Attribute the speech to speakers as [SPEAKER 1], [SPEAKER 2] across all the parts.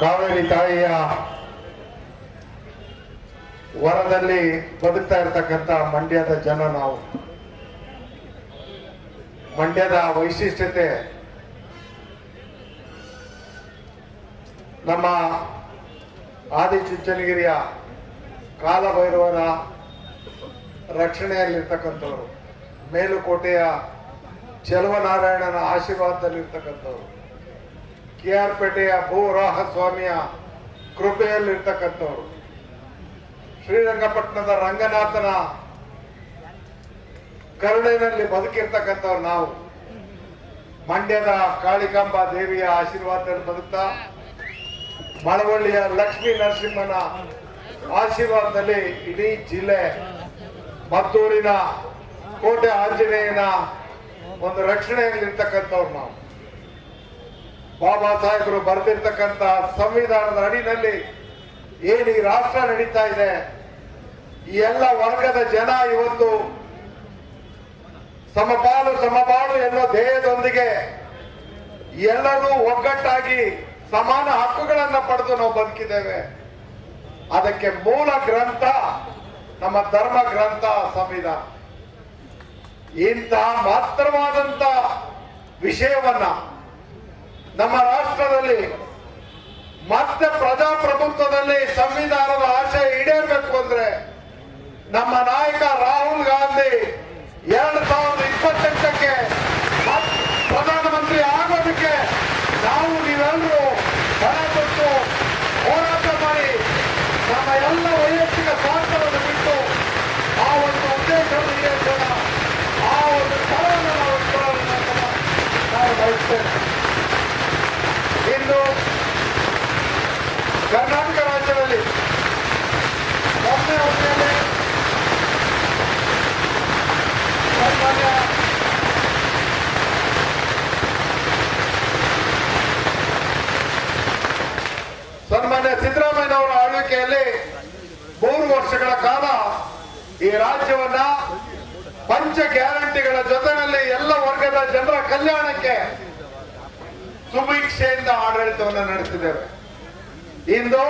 [SPEAKER 1] ಕಾವೇರಿ ತಾಯಿಯ ವರದಲ್ಲಿ ಬದುಕ್ತಾ ಇರ್ತಕ್ಕಂಥ ಮಂಡ್ಯದ ಜನ ನಾವು. ಮಂಡ್ಯದ ವೈಶಿಷ್ಟ್ಯತೆ ನಮ್ಮ ಆದಿಚುಂಚನಗಿರಿಯ ಕಾಲಭೈರವರ ರಕ್ಷಣೆಯಲ್ಲಿರ್ತಕ್ಕಂಥವ್ರು, ಮೇಲುಕೋಟೆಯ ಚೆಲುವನಾರಾಯಣನ ಆಶೀರ್ವಾದದಲ್ಲಿರ್ತಕ್ಕಂಥವ್ರು, KR ಪೇಟೆಯ ಭೂವರಾಹ ಸ್ವಾಮಿಯ ಕೃಪೆಯಲ್ಲಿರ್ತಕ್ಕಂಥವ್ರು, ಶ್ರೀರಂಗಪಟ್ಟಣದ ರಂಗನಾಥನ ಕರುಣೆಯಲ್ಲಿ ಬದುಕಿರ್ತಕ್ಕಂಥವ್ರು ನಾವು. ಮಂಡ್ಯದ ಕಾಳಿಕಾಂಬಾ ದೇವಿಯ ಆಶೀರ್ವಾದದಲ್ಲಿ ಬದುಕ್ತಾ, ಮಳವಳ್ಳಿಯ ಲಕ್ಷ್ಮೀ ನರಸಿಂಹನ ಆಶೀರ್ವಾದದಲ್ಲಿ ಇಡೀ ಜಿಲ್ಲೆ, ಮದ್ದೂರಿನ ಕೋಟೆ ಆಂಜನೇಯನ ಒಂದು ರಕ್ಷಣೆಯಲ್ಲಿರ್ತಕ್ಕಂಥವ್ರು ನಾವು. ಬಾಬಾ ಸಾಹೇಬರು ಬರೆದಿರ್ತಕ್ಕಂಥ ಸಂವಿಧಾನದ ಅಡಿನಲ್ಲಿ ಏನು ಈ ರಾಷ್ಟ್ರ ನಡೀತಾ ಇದೆ, ಈ ಎಲ್ಲ ವರ್ಗದ ಜನ ಇವತ್ತು ಸಮಪಾಲು ಎನ್ನುವ ಧ್ಯೇಯದೊಂದಿಗೆ ಎಲ್ಲರೂ ಒಗ್ಗಟ್ಟಾಗಿ ಸಮಾನ ಹಕ್ಕುಗಳನ್ನು ಪಡೆದು ನಾವು ಬದುಕಿದ್ದೇವೆ. ಅದಕ್ಕೆ ಮೂಲ ಗ್ರಂಥ ನಮ್ಮ ಧರ್ಮ ಗ್ರಂಥ ಸಂವಿಧಾನ. ಇಂತಹ ಮಾತ್ರವಾದಂತ ವಿಷಯವನ್ನ ನಮ್ಮ ರಾಷ್ಟ್ರದಲ್ಲಿ ಮತ್ತೆ ಪ್ರಜಾಪ್ರಭುತ್ವದಲ್ಲಿ ಸಂವಿಧಾನದ ಆಶಯ ಈಡೇರಬೇಕು ಅಂದ್ರೆ ನಮ್ಮ ನಾಯಕ ರಾಹುಲ್ ಗಾಂಧಿ 2028ಕ್ಕೆ ಪ್ರಧಾನಮಂತ್ರಿ ಆಗೋದಕ್ಕೆ ನಾವು ನೀವೆಲ್ಲರೂ ಹಣ ಕೊಟ್ಟು ಹೋರಾಟ ಮಾಡಿ ನಮ್ಮ ಎಲ್ಲ ವೈಯಕ್ತಿಕ ಸ್ವಾರ್ಥವನ್ನು ಬಿಟ್ಟು ಆ ಒಂದು ಉದ್ದೇಶವನ್ನು ಈಡೇರಿಸೋಣ, ಆ ಒಂದು ಸ್ಥಳವನ್ನು ನಾವು ಬಯಸ್ತೇವೆ. ಇನ್ನು ಕರ್ನಾಟಕ ರಾಜ್ಯದಲ್ಲಿ ಒಮ್ಮೆ ಸನ್ಮಾನ್ಯ ಸಿದ್ದರಾಮಯ್ಯನವರ ಆಳ್ವಿಕೆಯಲ್ಲಿ 3 ವರ್ಷಗಳ ಕಾಲ ಈ ರಾಜ್ಯವನ್ನ ಪಂಚ ಗ್ಯಾರಂಟಿಗಳ ಜೊತೆಯಲ್ಲಿ ಎಲ್ಲ ವರ್ಗದ ಜನರ ಕಲ್ಯಾಣಕ್ಕೆ ಸುಭಿಕ್ಷೆಯಿಂದ ಆಡಳಿತವನ್ನು ನಡೆಸಿದ್ದೇವೆ. ಇಂದು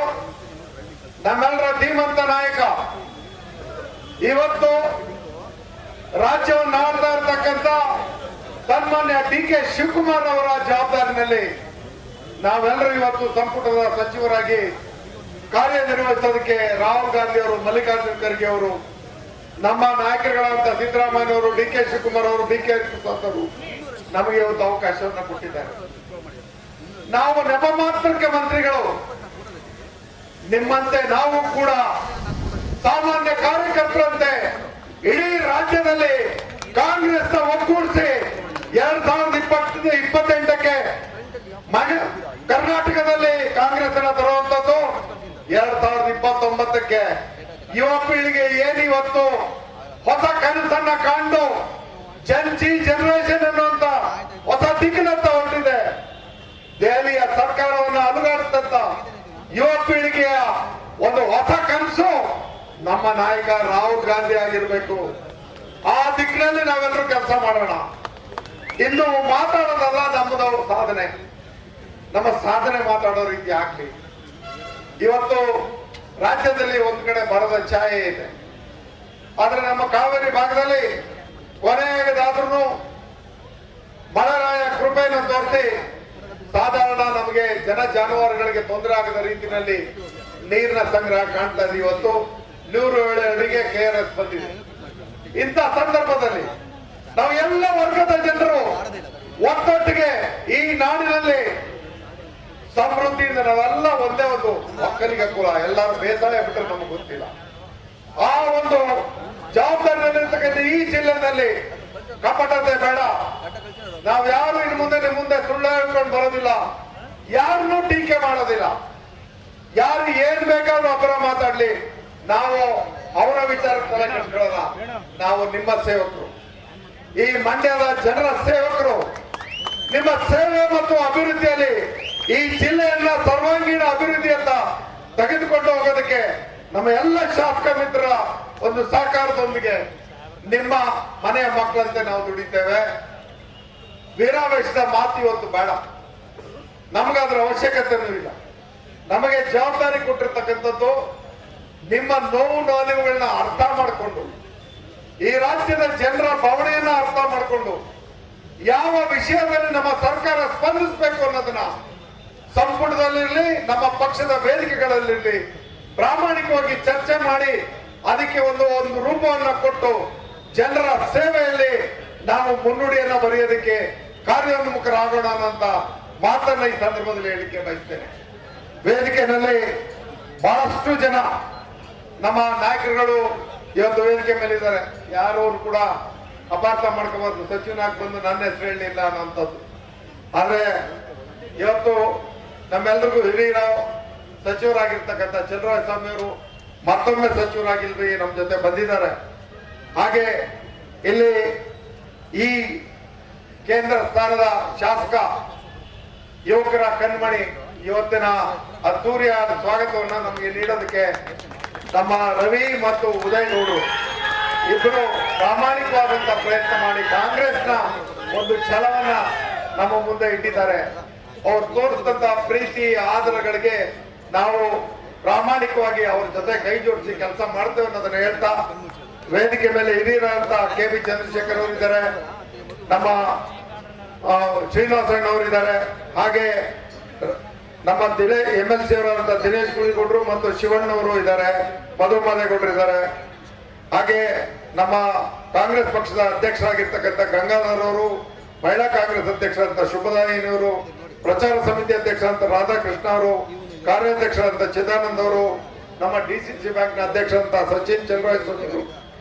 [SPEAKER 1] ನಮ್ಮೆಲ್ಲರ ಧೀಮಂತ ನಾಯಕ ಇವತ್ತು ರಾಜ್ಯವನ್ನು ಆಳ್ತಾ ಇರತಕ್ಕಂಥ ಸನ್ಮಾನ್ಯ DK ಶಿವಕುಮಾರ್ ಅವರ ಜವಾಬ್ದಾರಿನಲ್ಲಿ ನಾವೆಲ್ಲರೂ ಇವತ್ತು ಸಂಪುಟದ ಸಚಿವರಾಗಿ ಕಾರ್ಯನಿರ್ವಹಿಸೋದಕ್ಕೆ ರಾಹುಲ್ ಗಾಂಧಿ ಅವರು, ಮಲ್ಲಿಕಾರ್ಜುನ್ ಖರ್ಗೆ ಅವರು, ನಮ್ಮ ನಾಯಕರುಗಳಾದಂಥ ಸಿದ್ದರಾಮಯ್ಯನವರು, DK ಶಿವಕುಮಾರ್ ಅವರು, DK ಪ್ರಸಾದ್ ಅವರು ನಮಗೆ ಇವತ್ತು ಅವಕಾಶವನ್ನು ಕೊಟ್ಟಿದ್ದಾರೆ. ನಾವು ನೆಪ ಮಾತ್ರಕ್ಕೆ ಮಂತ್ರಿಗಳು, ನಿಮ್ಮಂತೆ ನಾವು ಕೂಡ ಸಾಮಾನ್ಯ ಕಾರ್ಯಕರ್ತರಂತೆ ಇಡೀ ರಾಜ್ಯದಲ್ಲಿ ಕಾಂಗ್ರೆಸ್ ಒಗ್ಗೂಡಿಸಿ 2028ಕ್ಕೆ ಕರ್ನಾಟಕದಲ್ಲಿ ಕಾಂಗ್ರೆಸ್ ತರುವಂತದ್ದು, 2029ಕ್ಕೆ ಯುವ ಪೀಳಿಗೆ ಏನಿವತ್ತು ಹೊಸ ಕನಸನ್ನ ಕಂಡು ಜನರೇಷನ್ ಅನ್ನುವಂತ ಹೊಸ ದಿಕ್ಕಿನತ್ತ ಹೊರಟಿದೆ. ದೆಹಲಿಯ ಸರ್ಕಾರವನ್ನು ಅಲುಗಾಡಿದಂತ ಯುವ ಪೀಳಿಗೆಯ ಒಂದು ಹೊಸ ಕನಸು ನಮ್ಮ ನಾಯಕ ರಾಹುಲ್ ಗಾಂಧಿ ಆಗಿರ್ಬೇಕು. ಆ ದಿಕ್ಕಿನಲ್ಲಿ ನಾವೆಲ್ಲರೂ ಕೆಲಸ ಮಾಡೋಣ. ಇನ್ನು ಮಾತಾಡೋದಲ್ಲ ನಮ್ಮದು ಸಾಧನೆ, ನಮ್ಮ ಸಾಧನೆ ಮಾತಾಡೋ ರೀತಿ ಆಗ್ಲಿ. ಇವತ್ತು ರಾಜ್ಯದಲ್ಲಿ ಒಂದ್ ಕಡೆ ಬರದ ಛಾಯೆ ಇದೆ, ಆದ್ರೆ ನಮ್ಮ ಕಾವೇರಿ ಭಾಗದಲ್ಲಿ ಕೊನೆಯದಾದ್ರೂ ಮಳೆರಾಯ ಕೃಪೆಯನ್ನು ತೋರಿಸಿ ಸಾಧಾರಣ ನಮಗೆ ಜನ ಜಾನುವಾರುಗಳಿಗೆ ತೊಂದರೆ ಆಗದ ರೀತಿಯಲ್ಲಿ ನೀರಿನ ಸಂಗ್ರಹ ಕಾಣ್ತಾ ಇದೆ. ಇವತ್ತು 107 ಅಡಿಗೆ KRS ಬಂದಿದೆ. ಇಂಥ ಸಂದರ್ಭದಲ್ಲಿ ನಾವು ಎಲ್ಲ ವರ್ಗದ ಜನರು ಒತ್ತೊಟ್ಟಿಗೆ ಈ ನಾಡಿನಲ್ಲಿ ಸಮೃದ್ಧಿಯಿಂದ ನಾವೆಲ್ಲ ಒಂದೇ ಒಂದು ಒಕ್ಕಲಿಗ ಕುಲ, ಎಲ್ಲರೂ ಬೇಸಾಯ ಬಿಟ್ಟರೆ ನಮಗೆ ಗೊತ್ತಿಲ್ಲ. ಆ ಒಂದು ಜವಾಬ್ದಾರಿಯಲ್ಲಿರ್ತಕ್ಕಂಥ ಈ ಜಿಲ್ಲೆಯಲ್ಲಿ ಕಪಟತೆ ಬೇಡ. ನಾವು ಯಾರು ಇನ್ನು ಮುಂದೆ ಸುಳ್ಳು ಹೇಳ್ಕೊಂಡು ಬರೋದಿಲ್ಲ, ಯಾರನ್ನೂ ಟೀಕೆ ಮಾಡೋದಿಲ್ಲ. ಯಾರು ಏನ್ ಬೇಕಾದ್ರೂ ಒಬ್ಬರ ಮಾತಾಡ್ಲಿ, ನಾವು ಅವರ ವಿಚಾರಕ್ಕೆ ತಲೆ ಕೆಡಿಸ್ಕೊಳ್ಳೋಣ. ನಾವು ನಿಮ್ಮ ಸೇವಕರು, ಈ ಮಂಡ್ಯದ ಜನರ ಸೇವಕರು. ನಿಮ್ಮ ಸೇವೆ ಮತ್ತು ಅಭಿವೃದ್ಧಿಯಲ್ಲಿ ಈ ಜಿಲ್ಲೆಯನ್ನ ಸರ್ವಾಂಗೀಣ ಅಭಿವೃದ್ಧಿಯನ್ನ ತೆಗೆದುಕೊಂಡು ಹೋಗೋದಕ್ಕೆ ನಮ್ಮ ಎಲ್ಲ ಶಾಸಕ ಮಿತ್ರರ ಒಂದು ಸಹಕಾರದೊಂದಿಗೆ ನಿಮ್ಮ ಮನೆಯ ಮಕ್ಕಳಂತೆ ನಾವು ದುಡಿತೇವೆ. ವೀರಾವೇಶದ ಮಾತು ಇವತ್ತು ಬೇಡ, ನಮಗಾದ್ರ ಅವಶ್ಯಕತೆನೂ ಇಲ್ಲ. ನಮಗೆ ಜವಾಬ್ದಾರಿ ಕೊಟ್ಟಿರ್ತಕ್ಕಂಥದ್ದು ನಿಮ್ಮ ನೋವು ನೋವುಗಳನ್ನ ಅರ್ಥ ಮಾಡಿಕೊಂಡು, ಈ ರಾಜ್ಯದ ಜನರ ಭಾವನೆಯನ್ನ ಅರ್ಥ ಮಾಡಿಕೊಂಡು, ಯಾವ ವಿಷಯದಲ್ಲಿ ನಮ್ಮ ಸರ್ಕಾರ ಸ್ಪಂದಿಸಬೇಕು ಅನ್ನೋದನ್ನ ಸಂಪುಟದಲ್ಲಿರಲಿ, ನಮ್ಮ ಪಕ್ಷದ ವೇದಿಕೆಗಳಲ್ಲಿರಲಿ ಪ್ರಾಮಾಣಿಕವಾಗಿ ಚರ್ಚೆ ಮಾಡಿ ಅದಕ್ಕೆ ಒಂದು ರೂಪವನ್ನ ಕೊಟ್ಟು ಜನರ ಸೇವೆಯಲ್ಲಿ ನಾವು ಮುನ್ನುಡಿಯನ್ನ ಬರೆಯೋದಕ್ಕೆ ಕಾರ್ಯೋನ್ಮುಖರಾಗೋಣ ಅಂತ ಮಾತನ್ನ ಈ ಸಂದರ್ಭದಲ್ಲಿ ಹೇಳಿಕೆ ಬಯಸ್ತೇನೆ. ವೇದಿಕೆಯಲ್ಲಿ ಬಹಳಷ್ಟು ಜನ ನಮ್ಮ ನಾಯಕರುಗಳು ಇವತ್ತು ವೇದಿಕೆ ಮೇಲೆ ಇದ್ದಾರೆ. ಯಾರು ಕೂಡ ಅಪಾರ್ಥ ಮಾಡ್ಕೋಬಾರ್ದು, ಸಚಿವನಾಗಿ ಬಂದು ನನ್ನ ಹೆಸರು ಹೇಳಲಿಲ್ಲ ಅನ್ನೋಂಥದ್ದು. ಆದ್ರೆ ಇವತ್ತು ನಮ್ಮೆಲ್ರಿಗೂ ಹಿರಿಯ ಸಚಿವರಾಗಿರ್ತಕ್ಕಂಥ ಚಂದ್ರಸ್ವಾಮಿ ಅವರು ಮತ್ತೊಮ್ಮೆ ಸಚಿವರಾಗಿಲ್ರಿ ನಮ್ಮ ಜೊತೆ ಬಂದಿದ್ದಾರೆ. ಹಾಗೆ ಇಲ್ಲಿ ಈ ಕೇಂದ್ರ ಸ್ಥಾನದ ಶಾಸಕ ಯುವಕರ ಕಣ್ಮಣಿ ಇವತ್ತಿನ ಅದ್ದೂರಿಯಾದ ಸ್ವಾಗತವನ್ನ ನಮಗೆ ನೀಡೋದಕ್ಕೆ ನಮ್ಮ ರವಿ ಮತ್ತು ಉದಯ್ ಗೌಡರು ಇಬ್ಬರು ಪ್ರಾಮಾಣಿಕವಾದಂತ ಪ್ರಯತ್ನ ಮಾಡಿ ಕಾಂಗ್ರೆಸ್ನ ಒಂದು ಛಲವನ್ನ ನಮ್ಮ ಮುಂದೆ ಇಟ್ಟಿದ್ದಾರೆ. ಅವ್ರು ತೋರಿಸಿದಂತ ಪ್ರೀತಿ ಆದರಗಳಿಗೆ ನಾವು ಪ್ರಾಮಾಣಿಕವಾಗಿ ಅವ್ರ ಜೊತೆ ಕೈ ಜೋಡಿಸಿ ಕೆಲಸ ಮಾಡ್ತೇವೆ ಅನ್ನೋದನ್ನ ಹೇಳ್ತಾ, ವೇದಿಕೆ ಮೇಲೆ ಹಿರಿಯರಂತ ಕೆ ಬಿ ಚಂದ್ರಶೇಖರ್ ಅವರಿದ್ದಾರೆ, ನಮ್ಮ ಶ್ರೀನಿವಾಸಣ್ಣ ಅವರಿದ್ದಾರೆ, ಹಾಗೆ ನಮ್ಮ MLC ಅವರಾದಂತ ದಿನೇಶ್ ಗುಳಿಗೌಡರು ಮತ್ತು ಶಿವಣ್ಣವರು ಇದ್ದಾರೆ, ಮಧುಮಾದೇಗೌಡರು ಇದ್ದಾರೆ. ಹಾಗೆ ನಮ್ಮ ಕಾಂಗ್ರೆಸ್ ಪಕ್ಷದ ಅಧ್ಯಕ್ಷರಾಗಿರ್ತಕ್ಕಂಥ ಗಂಗಾಧರ್ ಅವರು, ಮಹಿಳಾ ಕಾಂಗ್ರೆಸ್ ಅಧ್ಯಕ್ಷರಾದಂತ ಶುಭದಾಯಿನಿಯವರು, ಪ್ರಚಾರ ಸಮಿತಿ ಅಧ್ಯಕ್ಷರಾದಂತ ರಾಧಾಕೃಷ್ಣ ಅವರು, ಕಾರ್ಯಾಧ್ಯಕ್ಷರಾದಂತ ಚಿದಾನಂದ್ ಅವರು, ನಮ್ಮ DCC ಬ್ಯಾಂಕ್ ನ ಅಧ್ಯಕ್ಷರಾದಂತ ಸಚಿನ್ ಚಂದ್ರಸ್ವಾಮಿ ಅವರು,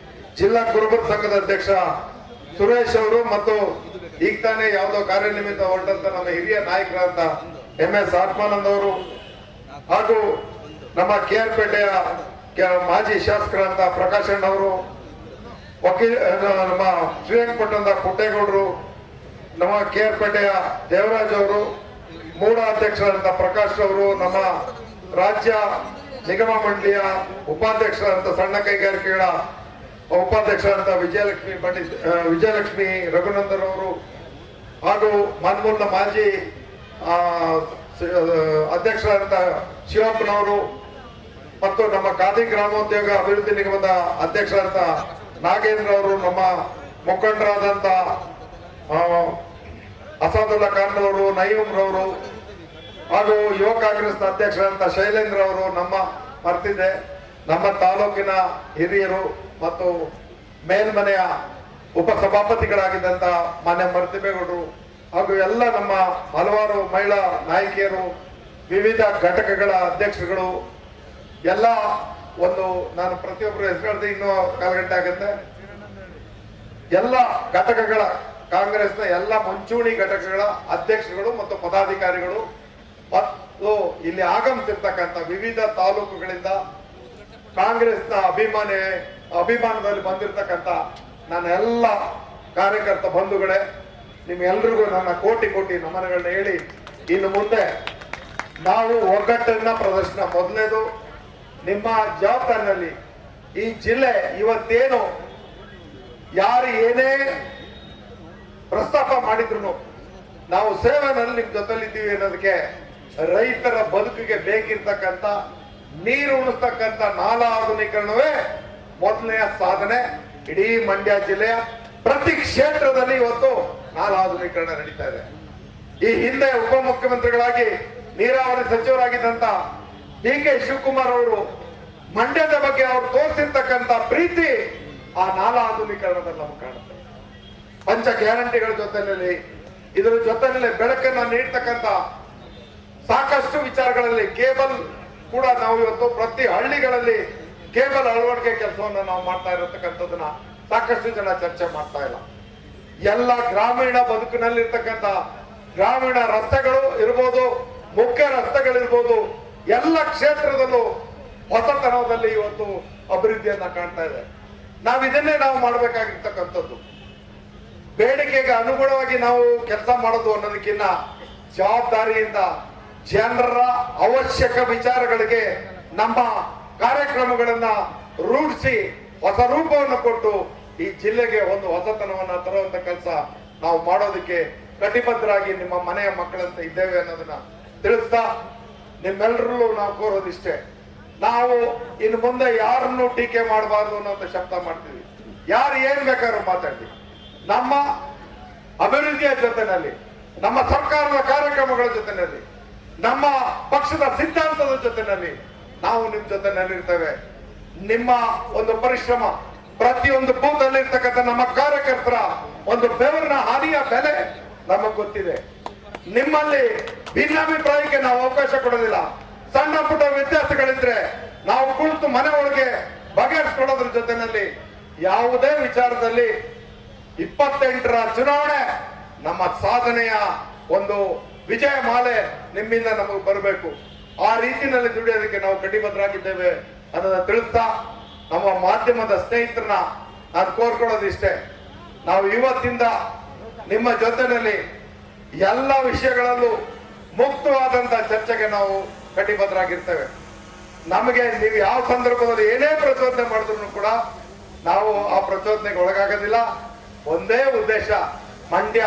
[SPEAKER 1] ಜಿಲ್ಲಾ ಕುರುಬರ ಸಂಘದ ಅಧ್ಯಕ್ಷ ಸುರೇಶ್ ಅವರು ಮತ್ತು ಈಗ ತಾನೇ ಯಾವುದೋ ಕಾರ್ಯನಿಮಿತ್ತ ಹೊರಟಂತ ನಮ್ಮ ಹಿರಿಯ ನಾಯಕರಾದಂತ MS ಆತ್ಮಾನಂದ್ ಅವರು, ಹಾಗೂ ನಮ್ಮ KR ಪೇಟೆಯ ಮಾಜಿ ಶಾಸಕರಾದಂತ ಪ್ರಕಾಶಣ್ಣ ಅವರು, ನಮ್ಮ ಶ್ರೀರಂಗಪಟ್ಟಣದ ಪುಟ್ಟೇಗೌಡರು, ನಮ್ಮ KR ಪೇಟೆಯ ದೇವರಾಜ್ ಅವರು, ಮೂಡ ಅಧ್ಯಕ್ಷರಾದಂತ ಪ್ರಕಾಶ್ ಅವರು, ನಮ್ಮ ರಾಜ್ಯ ನಿಗಮ ಮಂಡಳಿಯ ಉಪಾಧ್ಯಕ್ಷರಾದಂತ ಸಣ್ಣ ಕೈಗಾರಿಕೆಗಳ ಉಪಾಧ್ಯಕ್ಷರಾದಂತ ವಿಜಯಲಕ್ಷ್ಮಿ ರಘುನಂದನ್ ಅವರು, ಹಾಗೂ ಮನ್ಮೂಲ್ನ ಮಾಜಿ ಅಧ್ಯಕ್ಷರಾದಂತ ಶಿವಪ್ಪನವರು ಮತ್ತು ನಮ್ಮ ಖಾದಿ ಗ್ರಾಮೋದ್ಯೋಗ ಅಭಿವೃದ್ಧಿ ನಿಗಮದ ಅಧ್ಯಕ್ಷರಾದಂತ ನಾಗೇಂದ್ರ ಅವರು, ನಮ್ಮ ಮುಖಂಡರಾದಂತ ಅಸಾದುಲ್ಲಾ ಖಾನ್ ಅವರು, ನಯೀಮ್ ರವರು, ಹಾಗೂ ಯುವ ಕಾಂಗ್ರೆಸ್ನ ಅಧ್ಯಕ್ಷರಾದಂತ ಶೈಲೇಂದ್ರ ಅವರು, ಮರ್ತಿದೆ ನಮ್ಮ ತಾಲೂಕಿನ ಹಿರಿಯರು ಮತ್ತು ಮೇಲ್ಮನೆಯ ಉಪಸಭಾಪತಿಗಳಾಗಿದ್ದಂತ ಮಾನ್ಯ ಮರ್ತಿಬೇಗೌಡರು, ಹಾಗೂ ಎಲ್ಲ ನಮ್ಮ ಹಲವಾರು ಮಹಿಳಾ ನಾಯಕಿಯರು, ವಿವಿಧ ಘಟಕಗಳ ಅಧ್ಯಕ್ಷರುಗಳು ಎಲ್ಲ ನಾನು ಪ್ರತಿಯೊಬ್ಬರು ಹೆಸರು ಇನ್ನೂ ಕಾಲಗಂಟೆ ಆಗುತ್ತೆ. ಎಲ್ಲ ಘಟಕಗಳ ಕಾಂಗ್ರೆಸ್ನ ಎಲ್ಲ ಮುಂಚೂಣಿ ಘಟಕಗಳ ಅಧ್ಯಕ್ಷರುಗಳು ಮತ್ತು ಪದಾಧಿಕಾರಿಗಳು ಮತ್ತು ಇಲ್ಲಿ ಆಗಮಿಸಿರ್ತಕ್ಕಂಥ ವಿವಿಧ ತಾಲೂಕುಗಳಿಂದ ಕಾಂಗ್ರೆಸ್ನ ಅಭಿಮಾನದಲ್ಲಿ ಬಂದಿರತಕ್ಕಂಥ ನನ್ನ ಎಲ್ಲ ಕಾರ್ಯಕರ್ತ ಬಂಧುಗಳೇ, ನಿಮ್ಗೆಲ್ರಿಗೂ ನನ್ನ ಕೋಟಿ ನಮನಗಳನ್ನ ಹೇಳಿ, ಇನ್ನು ಮುಂದೆ ನಾವು ಒಗ್ಗಟ್ಟನ್ನ ಪ್ರದರ್ಶನ, ಮೊದಲನೇದು ನಿಮ್ಮ ಜವಾಬ್ದಾರಿನಲ್ಲಿ ಈ ಜಿಲ್ಲೆ ಇವತ್ತೇನು ಯಾರು ಏನೇ ಪ್ರಸ್ತಾಪ ಮಾಡಿದ್ರು ನಾವು ಸೇವೆನಲ್ಲಿ ನಿಮ್ ಜೊತೆಲಿದ್ದೀವಿ ಅನ್ನೋದಕ್ಕೆ ರೈತರ ಬದುಕಿಗೆ ಬೇಕಿರ್ತಕ್ಕಂಥ ನೀರು ಉಣಿಸ್ತಕ್ಕಂಥ ನಾಲಾ ಆಧುನೀಕರಣವೇ ಮೊದಲನೆಯ ಸಾಧನೆ. ಇಡೀ ಮಂಡ್ಯ ಜಿಲ್ಲೆಯ ಪ್ರತಿ ಕ್ಷೇತ್ರದಲ್ಲಿ ಇವತ್ತು ನಾಲಾ ಆಧುನೀಕರಣ ನಡೀತಾ ಇದೆ. ಈ ಹಿಂದೆ ಉಪಮುಖ್ಯಮಂತ್ರಿಗಳಾಗಿ ನೀರಾವರಿ ಸಚಿವರಾಗಿದ್ದಂತ DK ಶಿವಕುಮಾರ್ ಅವರು ಮಂಡ್ಯದ ಬಗ್ಗೆ ಅವರು ತೋರಿಸಿರ್ತಕ್ಕಂಥ ಪ್ರೀತಿ ಆ ನಾಲಾ ಆಧುನೀಕರಣದಲ್ಲಿ ನಮ್ಗೆ ಕಾಣುತ್ತೆ. ಪಂಚ ಗ್ಯಾರಂಟಿಗಳ ಜೊತೆಯಲ್ಲಿ ಇದರ ಜೊತೆಯಲ್ಲಿ ಬೆಳಕನ್ನ ನೀಡ್ತಕ್ಕಂಥ ಸಾಕಷ್ಟು ವಿಚಾರಗಳಲ್ಲಿ ಕೇಬಲ್ ಕೂಡ ನಾವು ಇವತ್ತು ಪ್ರತಿ ಹಳ್ಳಿಗಳಲ್ಲಿ ಕೇಬಲ್ ಅಳವಡಿಕೆ ಕೆಲಸವನ್ನ ನಾವು ಮಾಡ್ತಾ ಇರತಕ್ಕಂಥದನ್ನ ಸಾಕಷ್ಟು ಜನ ಚರ್ಚೆ ಮಾಡ್ತಾ ಇಲ್ಲ. ಎಲ್ಲ ಗ್ರಾಮೀಣ ಬದುಕಿನಲ್ಲಿರ್ತಕ್ಕಂಥ ಗ್ರಾಮೀಣ ರಸ್ತೆಗಳು ಇರ್ಬೋದು, ಮುಖ್ಯ ರಸ್ತೆಗಳಿರ್ಬೋದು, ಎಲ್ಲ ಕ್ಷೇತ್ರದಲ್ಲೂ ಹೊಸತನದಲ್ಲಿ ಇವತ್ತು ಅಭಿವೃದ್ಧಿಯನ್ನ ಕಾಣ್ತಾ ಇದೆ. ಇದನ್ನೇ ನಾವು ಮಾಡಬೇಕಾಗಿರ್ತಕ್ಕಂಥದ್ದು. ಬೇಡಿಕೆಗೆ ಅನುಗುಣವಾಗಿ ನಾವು ಕೆಲಸ ಮಾಡೋದು ಅನ್ನೋದಕ್ಕಿಂತ ಜವಾಬ್ದಾರಿಯಿಂದ ಜನರ ಅವಶ್ಯಕ ವಿಚಾರಗಳಿಗೆ ನಮ್ಮ ಕಾರ್ಯಕ್ರಮಗಳನ್ನ ರೂಢಿಸಿ ಹೊಸ ರೂಪವನ್ನು ಕೊಟ್ಟು ಈ ಜಿಲ್ಲೆಗೆ ಒಂದು ಹೊಸತನವನ್ನ ತರುವಂತ ಕೆಲಸ ನಾವು ಮಾಡೋದಕ್ಕೆ ಕಟಿಬದ್ಧರಾಗಿ ನಿಮ್ಮ ಮನೆಯ ಮಕ್ಕಳಂತ ಇದ್ದೇವೆ ಅನ್ನೋದನ್ನ ತಿಳಿಸ್ತಾ ನಿಮ್ಮೆಲ್ಲರಲ್ಲೂ ನಾವು ಕೋರೋದಿಷ್ಟೇ, ನಾವು ಇನ್ನು ಮುಂದೆ ಯಾರನ್ನು ಟೀಕೆ ಮಾಡಬಾರ್ದು ಅನ್ನೋಂಥ ಶಬ್ದ ಮಾಡ್ತೀವಿ. ಯಾರು ಏನ್ ಬೇಕಾದ್ರೂ ಮಾತಾಡಿ, ನಮ್ಮ ಅಭಿವೃದ್ಧಿಯ ಜೊತೆನಲ್ಲಿ, ನಮ್ಮ ಸರ್ಕಾರದ ಕಾರ್ಯಕ್ರಮಗಳ ಜೊತೆನಲ್ಲಿ, ನಮ್ಮ ಪಕ್ಷದ ಸಿದ್ಧಾಂತದ ಜೊತೆನಲ್ಲಿ ನಾವು ನಿಮ್ ಜೊತೆನಲ್ಲಿರ್ತೇವೆ. ನಿಮ್ಮ ಒಂದು ಪರಿಶ್ರಮ, ಪ್ರತಿಯೊಂದು ಬೂತ್ ಅಲ್ಲಿ ಇರ್ತಕ್ಕಂಥ ನಮ್ಮ ಕಾರ್ಯಕರ್ತರ ಒಂದು ಬೆವರಿನ ಹಾನಿಯ ಬೆಲೆ ನಮಗ್ ಗೊತ್ತಿದೆ. ನಿಮ್ಮಲ್ಲಿ ಭಿನ್ನಾಭಿಪ್ರಾಯಕ್ಕೆ ನಾವು ಅವಕಾಶ ಕೊಡೋದಿಲ್ಲ. ಸಣ್ಣ ಪುಟ್ಟ ವ್ಯತ್ಯಾಸಗಳಿದ್ರೆ ನಾವು ಕುಳಿತು ಮನೆ ಒಳಗೆ ಬಗೆಹರಿಸ್ಕೊಳ್ಳೋದ್ರ ಜೊತೆನಲ್ಲಿ ಯಾವುದೇ ವಿಚಾರದಲ್ಲಿ 28ರ ಚುನಾವಣೆ ನಮ್ಮ ಸಾಧನೆಯ ಒಂದು ವಿಜಯ ಮಾಲೆ ನಿಮ್ಮಿಂದ ನಮಗೆ ಬರಬೇಕು. ಆ ರೀತಿಯಲ್ಲಿ ದುಡಿಯೋದಕ್ಕೆ ನಾವು ಕಟಿಬದ್ಧರಾಗಿದ್ದೇವೆ ಅನ್ನೋದನ್ನ ತಿಳಿಸ್ತಾ, ನಮ್ಮ ಮಾಧ್ಯಮದ ಸ್ನೇಹಿತರನ್ನ ನಾನು ಕೋರ್ಕೊಳ್ಳೋದಿಷ್ಟೇ, ನಾವು ಇವತ್ತಿಂದ ನಿಮ್ಮ ಜೊತೆನಲ್ಲಿ ಎಲ್ಲ ವಿಷಯಗಳಲ್ಲೂ ಮುಕ್ತವಾದಂತ ಚರ್ಚೆಗೆ ನಾವು ಕಟಿಬದ್ಧರಾಗಿರ್ತೇವೆ. ನಮಗೆ ನೀವು ಯಾವ ಸಂದರ್ಭದಲ್ಲಿ ಏನೇ ಪ್ರಚೋದನೆ ಮಾಡಿದ್ರು ಕೂಡ ನಾವು ಆ ಪ್ರಚೋದನೆಗೆ ಒಳಗಾಗೋದಿಲ್ಲ. ಒಂದೇ ಉದ್ದೇಶ, ಮಂಡ್ಯ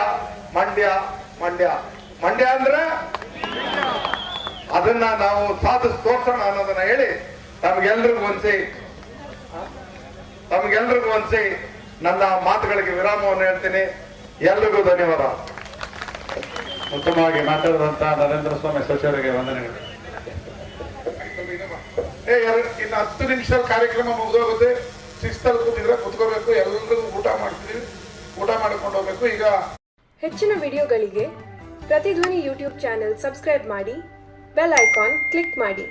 [SPEAKER 1] ಮಂಡ್ಯ ಮಂಡ್ಯ ಮಂಡ್ಯ ಅಂದ್ರೆ ಅದನ್ನ ನಾವು ಸಾಧಿಸಿ ತೋರ್ಸೋಣ ಅನ್ನೋದನ್ನ ಹೇಳಿ ತಮ್ಗೆಲ್ರಿಗೂ ಒಂದ್ಸಿ ನನ್ನ ಮಾತುಗಳಿಗೆ ವಿರಾಮವನ್ನು ಹೇಳ್ತೀನಿ. ಎಲ್ರಿಗೂ ಧನ್ಯವಾದ.
[SPEAKER 2] ಉತ್ತಮವಾಗಿ ಮಾತಾಡಿದಂತ ನರೇಂದ್ರ ಸ್ವಾಮಿ ಸಚಿವರಿಗೆ ವಂದನೆಗಳು.
[SPEAKER 1] ಇನ್ನು 10 ನಿಮಿಷ ಕಾರ್ಯಕ್ರಮ ಮುಗಿದೋಗುತ್ತೆ. ಶಿಸ್ತಲ್ಲಿ ಕೂತಿದ್ರೆ ಕುತ್ಕೋಬೇಕು, ಎಲ್ಲರಿಗೂ ಊಟ ಮಾಡ್ತೀವಿ, ಊಟ ಮಾಡ್ಕೊಂಡು ಹೋಗ್ಬೇಕು. ಈಗ
[SPEAKER 3] ಹೆಚ್ಚಿನ ವಿಡಿಯೋಗಳಿಗೆ ಪ್ರತಿಧ್ವನಿ ಯೂಟ್ಯೂಬ್ ಚಾನೆಲ್ ಸಬ್ಸ್ಕ್ರೈಬ್ ಮಾಡಿ, ಬೆಲ್ ಐಕಾನ್ ಕ್ಲಿಕ್ ಮಾಡಿ.